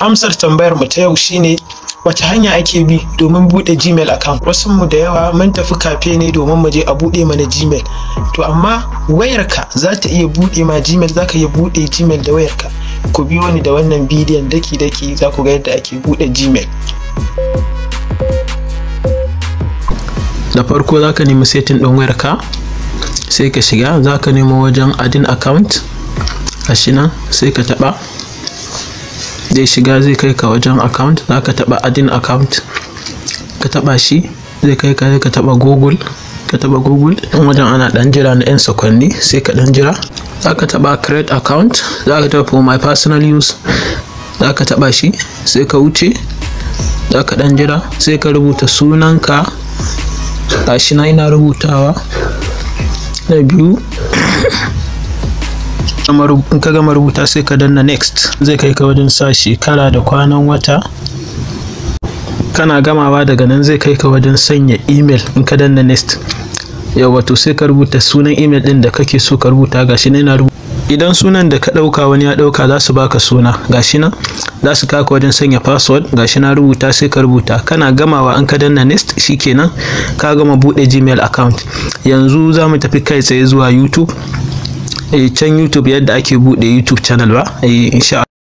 Amsar tambayar mu ta yau shine wace hanya ake bi domin bude Gmail account. Wasu mu da yawa mun tafi cafe ne domin mu je a bude mana Gmail. To amma wayarka za ta iya bude ma Gmail, zaka iya bude Gmail da wayarka. Ku biyo ni da wannan bidiyon daki-daki za ku ga yadda ake bude Gmail. Da farko zaka nemi setting din wayarka, sai ka shiga, zaka nemo wajen adin account, gashi nan sai ka taba. Zai shiga zai kai ka wajen account, zaka taba adin account, ka taba shi zai kai ka taba Google, in wajen ana dan jira na 'yan sakwanni sai ka dan jira. Zaka taba create account, zaka taba for my personal use, zaka taba shi sai ka wuce, zaka dan jira sai ka rubuta sunanka, gashi na ina rubutawa na biyu. In ka gama rubuta sai ka danna next, zai kai ka wajen sa shekara da kwanan wata. Kana gamawa daga nan zai kai ka wajen sanya email. In ka danna next, yawa to sai ka rubuta sunan email din da kake so ka rubuta, gashi nan ina rubuta. Idan sunan da ka dauka wani ya dauka za su baka suna, gashi nan za su kaka wajen sanya password, gashi na rubuta sai ka rubuta. Kana gamawa an ka danna next, shikenan ka gama bude Gmail account. Yanzu za mu tafi kai tsaye zuwa YouTube. Can YouTube yadda ake bude YouTube channel ba, insha